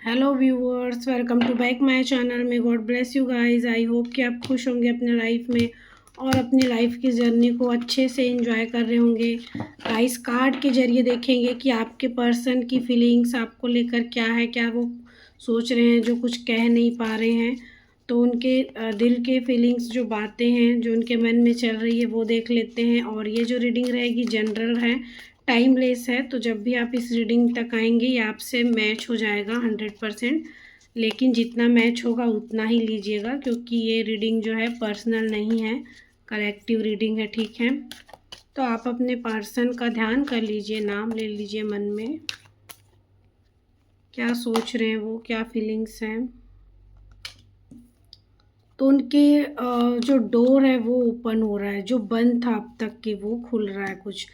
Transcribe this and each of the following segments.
Hello viewers, welcome to back my channel में। God bless you guys. I hope कि आप खुश होंगे अपने लाइफ में और अपनी लाइफ की जर्नी को अच्छे से एंजॉय कर रहे होंगे। गाइस, कार्ड के जरिए देखेंगे कि आपके पर्सन की फीलिंग्स आपको लेकर क्या है, क्या वो सोच रहे हैं जो कुछ कह नहीं पा रहे हैं। तो उनके दिल के फीलिंग्स, जो बातें हैं जो उनके मन में चल रही है, वो देख लेते हैं। और ये जो रीडिंग रहेगी जनरल है, टाइमलेस है, तो जब भी आप इस रीडिंग तक आएंगे ये आपसे मैच हो जाएगा 100%। लेकिन जितना मैच होगा उतना ही लीजिएगा, क्योंकि ये रीडिंग जो है पर्सनल नहीं है, कलेक्टिव रीडिंग है। ठीक है, तो आप अपने पर्सन का ध्यान कर लीजिए, नाम ले लीजिए मन में, क्या सोच रहे हैं वो, क्या फीलिंग्स हैं। तो उनके जो डोर है वो ओपन हो रहा है, जो बंद था अब तक के वो खुल रहा है कुछ।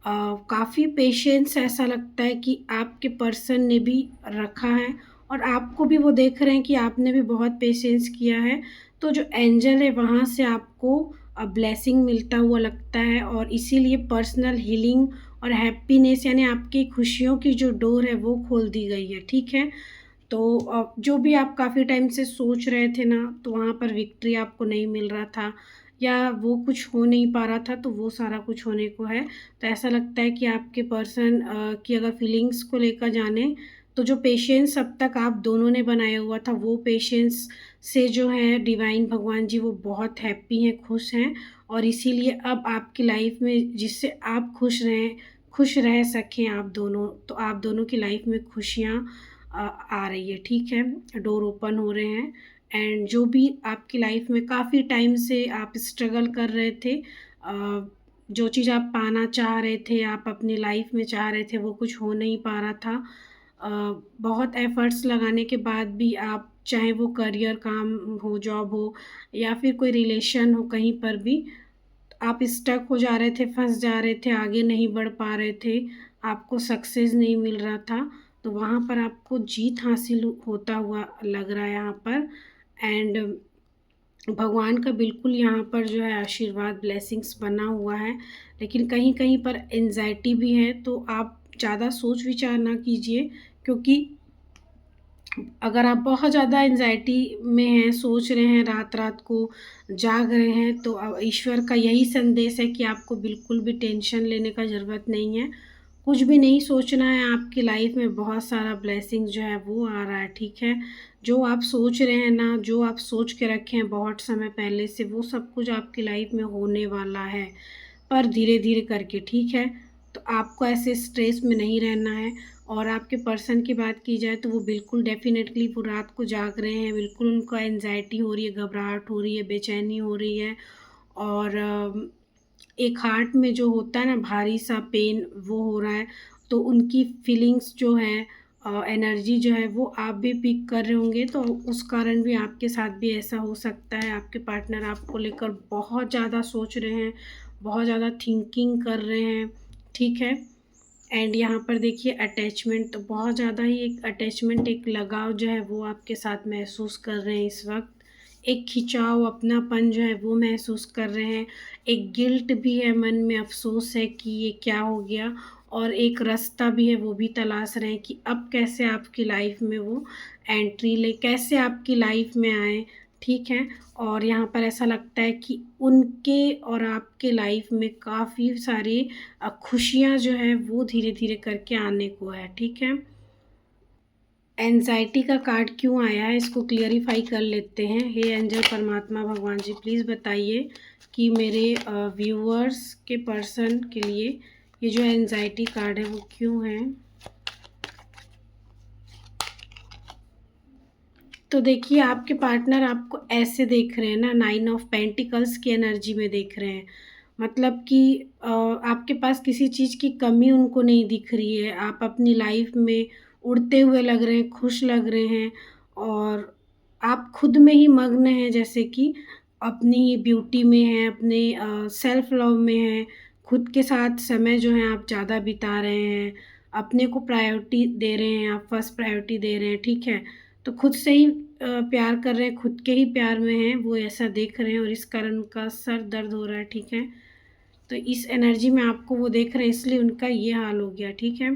काफ़ी पेशेंस ऐसा लगता है कि आपके पर्सन ने भी रखा है, और आपको भी वो देख रहे हैं कि आपने भी बहुत पेशेंस किया है। तो जो एंजल है वहाँ से आपको ब्लेसिंग मिलता हुआ लगता है, और इसीलिए पर्सनल हीलिंग और हैप्पीनेस, यानी आपकी खुशियों की जो डोर है वो खोल दी गई है। ठीक है, तो जो भी आप काफ़ी टाइम से सोच रहे थे ना, तो वहाँ पर विक्ट्री आपको नहीं मिल रहा था, या वो कुछ हो नहीं पा रहा था, तो वो सारा कुछ होने को है। तो ऐसा लगता है कि आपके पर्सन की अगर फीलिंग्स को लेकर जाने, तो जो पेशेंस अब तक आप दोनों ने बनाया हुआ था, वो पेशेंस से जो है डिवाइन भगवान जी वो बहुत हैप्पी हैं, खुश हैं। और इसीलिए अब आपकी लाइफ में जिससे आप खुश रह सकें आप दोनों, तो आप दोनों की लाइफ में खुशियाँ आ रही है। ठीक है, डोर ओपन हो रहे हैं। एंड जो भी आपकी लाइफ में काफ़ी टाइम से आप स्ट्रगल कर रहे थे, जो चीज़ आप पाना चाह रहे थे, आप अपनी लाइफ में चाह रहे थे, वो कुछ हो नहीं पा रहा था। अ, बहुत एफ़र्ट्स लगाने के बाद भी आप, चाहे वो करियर, काम हो, जॉब हो, या फिर कोई रिलेशन हो, कहीं पर भी आप स्टक हो जा रहे थे, फँस जा रहे थे, आगे नहीं बढ़ पा रहे थे, आपको सक्सेस नहीं मिल रहा था, तो वहाँ पर आपको जीत हासिल होता हुआ लग रहा है यहाँ पर। एंड भगवान का बिल्कुल यहाँ पर जो है आशीर्वाद, ब्लेसिंग्स बना हुआ है। लेकिन कहीं कहीं पर एंजाइटी भी है, तो आप ज़्यादा सोच विचार ना कीजिए, क्योंकि अगर आप बहुत ज़्यादा एंजाइटी में हैं, सोच रहे हैं, रात रात को जाग रहे हैं, तो ईश्वर का यही संदेश है कि आपको बिल्कुल भी टेंशन लेने का ज़रूरत नहीं है, कुछ भी नहीं सोचना है। आपकी लाइफ में बहुत सारा ब्लेसिंग जो है वो आ रहा है। ठीक है, जो आप सोच रहे हैं ना, जो आप सोच के रखे हैं बहुत समय पहले से, वो सब कुछ आपकी लाइफ में होने वाला है, पर धीरे धीरे करके। ठीक है, तो आपको ऐसे स्ट्रेस में नहीं रहना है। और आपके पर्सन की बात की जाए, तो वो बिल्कुल डेफ़िनेटली वो रात को जाग रहे हैं, बिल्कुल उनको एंग्ज़ायटी हो रही है, घबराहट हो रही है, बेचैनी हो रही है। और एक हार्ट में जो होता है ना भारी सा पेन, वो हो रहा है। तो उनकी फीलिंग्स जो है, एनर्जी जो है, वो आप भी पिक कर रहे होंगे, तो उस कारण भी आपके साथ भी ऐसा हो सकता है। आपके पार्टनर आपको लेकर बहुत ज़्यादा सोच रहे हैं, बहुत ज़्यादा थिंकिंग कर रहे हैं। ठीक है, एंड यहाँ पर देखिए अटैचमेंट, तो बहुत ज़्यादा ही एक अटैचमेंट, एक लगाव जो है वो आपके साथ महसूस कर रहे हैं इस वक्त। एक खिंचाव, अपनापन जो है वो महसूस कर रहे हैं। एक गिल्ट भी है मन में, अफसोस है कि ये क्या हो गया। और एक रास्ता भी है, वो भी तलाश रहे हैं कि अब कैसे आपकी लाइफ में वो एंट्री ले, कैसे आपकी लाइफ में आए। ठीक है, और यहाँ पर ऐसा लगता है कि उनके और आपके लाइफ में काफ़ी सारी खुशियाँ जो है वो धीरे धीरे करके आने को है। ठीक है, एंजाइटी का कार्ड क्यों आया है, इसको क्लियरिफाई कर लेते हैं। हे एंजल परमात्मा भगवान जी, प्लीज़ बताइए कि मेरे व्यूअर्स के पर्सन के लिए ये जो एंजाइटी कार्ड है वो क्यों है। तो देखिए, आपके पार्टनर आपको ऐसे देख रहे हैं ना, 9 ऑफ पेंटिकल्स की एनर्जी में देख रहे हैं। मतलब कि आपके पास किसी चीज़ की कमी उनको नहीं दिख रही है। आप अपनी लाइफ में उड़ते हुए लग रहे हैं, खुश लग रहे हैं, और आप खुद में ही मग्न हैं, जैसे कि अपनी ही ब्यूटी में हैं, अपने सेल्फ लव में हैं। खुद के साथ समय जो है आप ज़्यादा बिता रहे हैं, अपने को प्रायोरिटी दे रहे हैं, आप फर्स्ट प्रायोरिटी दे रहे हैं। ठीक है, तो खुद से ही प्यार कर रहे हैं, खुद के ही प्यार में हैं, वो ऐसा देख रहे हैं, और इस कारण उनका सर दर्द हो रहा है। ठीक है, तो इस एनर्जी में आपको वो देख रहे हैं, इसलिए उनका ये हाल हो गया। ठीक है,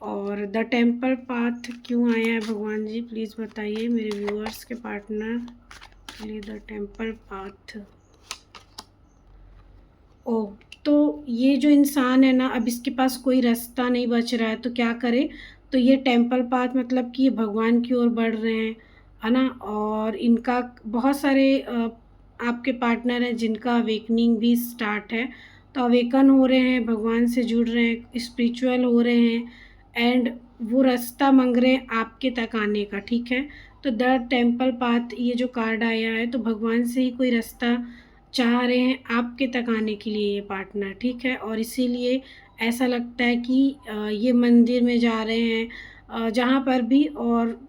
और द टेम्पल पाथ क्यों आया है भगवान जी, प्लीज़ बताइए मेरे व्यूअर्स के पार्टनर के लिए। द टेम्पल पाथ, ओ, तो ये जो इंसान है ना, अब इसके पास कोई रास्ता नहीं बच रहा है तो क्या करे, तो ये टेम्पल पाथ मतलब कि ये भगवान की ओर बढ़ रहे हैं, है ना। और इनका बहुत सारे आपके पार्टनर हैं जिनका अवेकनिंग भी स्टार्ट है, तो अवेकन हो रहे हैं, भगवान से जुड़ रहे हैं, स्पिरिचुअल हो रहे हैं, एंड वो रास्ता मांग रहे हैं आपके तक आने का, ठीक है। तो द टेम्पल पाथ ये जो कार्ड आया है, तो भगवान से ही कोई रास्ता चाह रहे हैं आपके तक आने के लिए ये पार्टनर, ठीक है। और इसीलिए ऐसा लगता है कि ये मंदिर में जा रहे हैं, जहाँ पर भी, और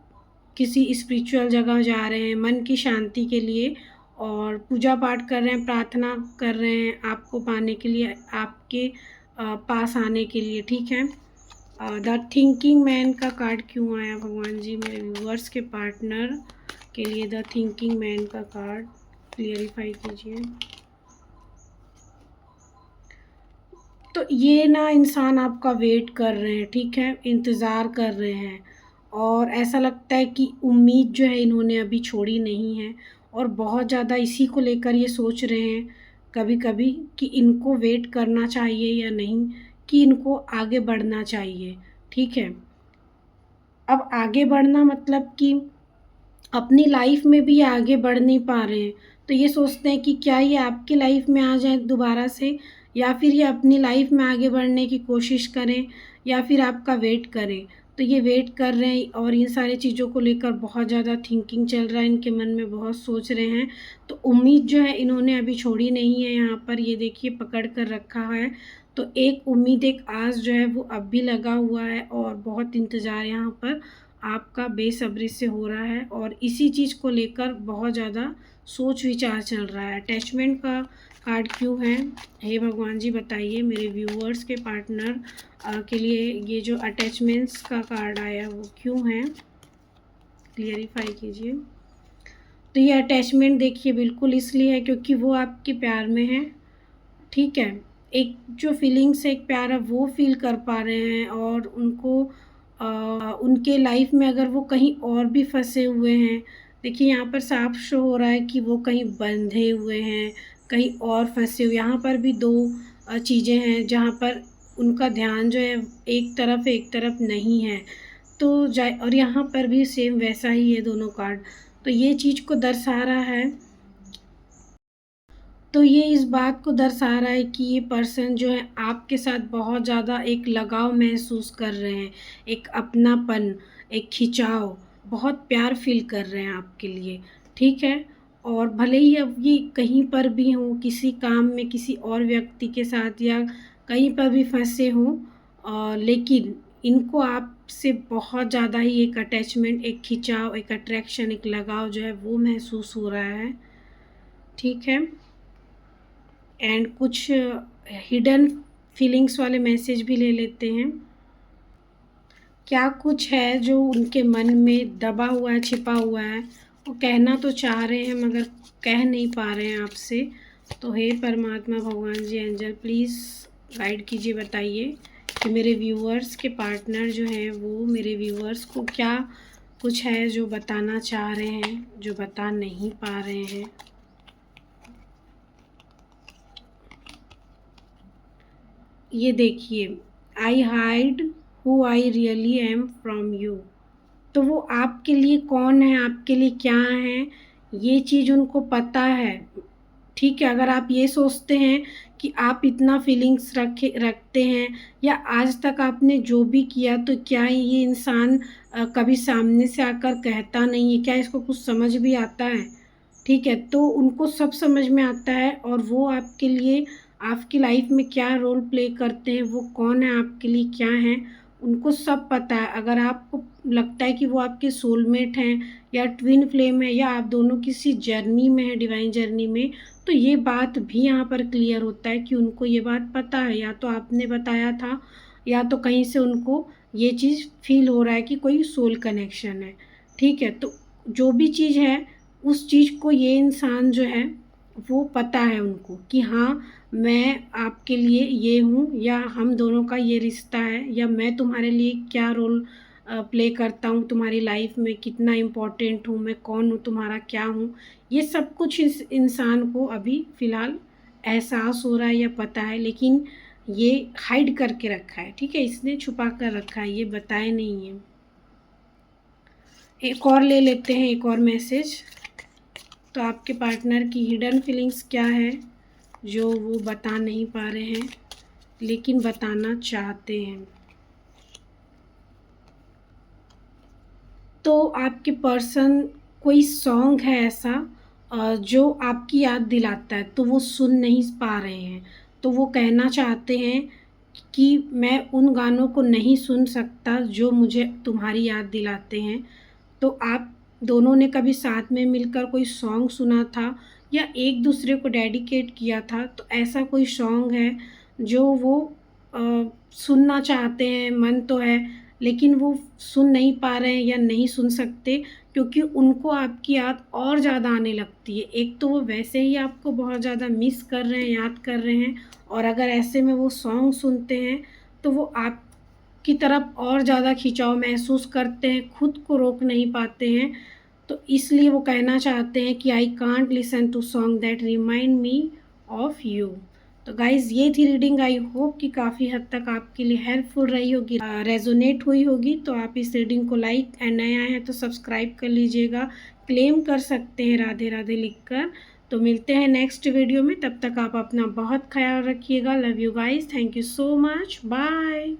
किसी स्पिरिचुअल जगह जा रहे हैं मन की शांति के लिए, और पूजा पाठ कर रहे हैं, प्रार्थना कर रहे हैं आपको पाने के लिए, आपके पास आने के लिए, ठीक है। द थिंकिंग मैन का कार्ड क्यों आया भगवान जी मेरे व्यूअर्स के पार्टनर के लिए। द थिंकिंग मैन का कार्ड क्लियरिफाई कीजिए। तो ये ना इंसान आपका वेट कर रहे हैं, ठीक है, इंतज़ार कर रहे हैं, और ऐसा लगता है कि उम्मीद जो है इन्होंने अभी छोड़ी नहीं है, और बहुत ज़्यादा इसी को लेकर ये सोच रहे हैं कभी कभी कि इनको वेट करना चाहिए या नहीं, कि इनको आगे बढ़ना चाहिए, ठीक है। अब आगे बढ़ना मतलब कि अपनी लाइफ में भी आगे बढ़ नहीं पा रहे हैं, तो ये सोचते हैं कि क्या ये आपकी लाइफ में आ जाए दोबारा से, या फिर ये अपनी लाइफ में आगे बढ़ने की कोशिश करें, या फिर आपका वेट करें। तो ये वेट कर रहे हैं, और इन सारी चीज़ों को लेकर बहुत ज़्यादा थिंकिंग चल रहा है इनके मन में, बहुत सोच रहे हैं। तो उम्मीद जो है इन्होंने अभी छोड़ी नहीं है, यहाँ पर ये देखिए पकड़ कर रखा है। तो एक उम्मीद, एक आस जो है वो अब भी लगा हुआ है, और बहुत इंतज़ार यहाँ पर आपका बेसब्री से हो रहा है, और इसी चीज़ को लेकर बहुत ज़्यादा सोच विचार चल रहा है। अटैचमेंट का कार्ड क्यों है, हे भगवान जी बताइए मेरे व्यूअर्स के पार्टनर के लिए। ये जो अटैचमेंट्स का कार्ड आया वो क्यों है, क्लियरिफाई कीजिए। तो ये अटैचमेंट देखिए बिल्कुल इसलिए है क्योंकि वो आपके प्यार में है, ठीक है। एक जो फीलिंग्स है, एक प्यार है, वो फील कर पा रहे हैं, और उनको उनके लाइफ में अगर वो कहीं और भी फंसे हुए हैं, देखिए यहाँ पर साफ शो हो रहा है कि वो कहीं बंधे हुए हैं, कहीं और फंसे हुए। यहाँ पर भी दो चीज़ें हैं जहाँ पर उनका ध्यान जो है एक तरफ नहीं है। तो जाए, और यहाँ पर भी सेम वैसा ही है दोनों कार्ड, तो ये चीज़ को दर्शा रहा है। तो ये इस बात को दर्शा रहा है कि ये पर्सन जो है आपके साथ बहुत ज़्यादा एक लगाव महसूस कर रहे हैं, एक अपनापन, एक खिंचाव, बहुत प्यार फ़ील कर रहे हैं आपके लिए, ठीक है। और भले ही अब ये कहीं पर भी हों, किसी काम में किसी और व्यक्ति के साथ, या कहीं पर भी फँसे हों, लेकिन इनको आपसे बहुत ज़्यादा ही एक अटैचमेंट, एक खिंचाव, एक अट्रैक्शन, एक लगाव जो है वो महसूस हो रहा है, ठीक है। एंड कुछ हिडन फीलिंग्स वाले मैसेज भी ले लेते हैं। क्या कुछ है जो उनके मन में दबा हुआ है, छिपा हुआ है, वो कहना तो चाह रहे हैं मगर कह नहीं पा रहे हैं आपसे। तो हे परमात्मा, भगवान जी, एंजल प्लीज़ गाइड कीजिए, बताइए कि मेरे व्यूअर्स के पार्टनर जो हैं वो मेरे व्यूअर्स को क्या कुछ है जो बताना चाह रहे हैं, जो बता नहीं पा रहे हैं। ये देखिए, आई hide who I really am from you. तो वो आपके लिए कौन है, आपके लिए क्या है, ये चीज़ उनको पता है, ठीक है। अगर आप ये सोचते हैं कि आप इतना फीलिंग्स रखते हैं, या आज तक आपने जो भी किया, तो क्या ये इंसान कभी सामने से आकर कहता नहीं है, क्या इसको कुछ समझ भी आता है, ठीक है। तो उनको सब समझ में आता है, और वो आपके लिए, आपकी लाइफ में क्या रोल प्ले करते हैं, वो कौन है आपके लिए, क्या हैं, उनको सब पता है। अगर आपको लगता है कि वो आपके सोलमेट हैं, या ट्विन फ्लेम है, या आप दोनों किसी जर्नी में हैं, डिवाइन जर्नी में, तो ये बात भी यहाँ पर क्लियर होता है कि उनको ये बात पता है, या तो आपने बताया था, या तो कहीं से उनको ये चीज़ फील हो रहा है कि कोई सोल कनेक्शन है, ठीक है। तो जो भी चीज़ है, उस चीज़ को ये इंसान जो है वो पता है उनको कि हाँ, मैं आपके लिए ये हूँ, या हम दोनों का ये रिश्ता है, या मैं तुम्हारे लिए क्या रोल प्ले करता हूँ तुम्हारी लाइफ में, कितना इम्पोर्टेंट हूँ, मैं कौन हूँ, तुम्हारा क्या हूँ। ये सब कुछ इस इंसान को अभी फ़िलहाल एहसास हो रहा है या पता है, लेकिन ये हाइड करके रखा है, ठीक है? इसने छुपा कर रखा है, ये बताया नहीं है। एक और ले लेते हैं, एक और मैसेज। तो आपके पार्टनर की हिडन फीलिंग्स क्या है जो वो बता नहीं पा रहे हैं लेकिन बताना चाहते हैं? तो आपके पर्सन, कोई सॉन्ग है ऐसा जो आपकी याद दिलाता है, तो वो सुन नहीं पा रहे हैं। तो वो कहना चाहते हैं कि मैं उन गानों को नहीं सुन सकता जो मुझे तुम्हारी याद दिलाते हैं। तो आप दोनों ने कभी साथ में मिलकर कोई सॉन्ग सुना था या एक दूसरे को डेडिकेट किया था? तो ऐसा कोई सॉन्ग है जो वो अ, सुनना चाहते हैं, मन तो है, लेकिन वो सुन नहीं पा रहे हैं या नहीं सुन सकते, क्योंकि उनको आपकी याद और ज़्यादा आने लगती है। एक तो वो वैसे ही आपको बहुत ज़्यादा मिस कर रहे हैं, याद कर रहे हैं, और अगर ऐसे में वो सॉन्ग सुनते हैं तो वो आपकी तरफ और ज़्यादा खिंचाव महसूस करते हैं, खुद को रोक नहीं पाते हैं। तो इसलिए वो कहना चाहते हैं कि I can't listen to song that remind me of you. तो गाइज़, ये थी रीडिंग। आई होप कि काफ़ी हद तक आपके लिए हेल्पफुल रही होगी, रेजोनेट हुई होगी। तो आप इस रीडिंग को लाइक, एंड नए आए हैं तो सब्सक्राइब कर लीजिएगा, क्लेम कर सकते हैं राधे राधे लिखकर। तो मिलते हैं नेक्स्ट वीडियो में, तब तक आप अपना बहुत ख्याल रखिएगा। Love you guys, thank you so much, bye.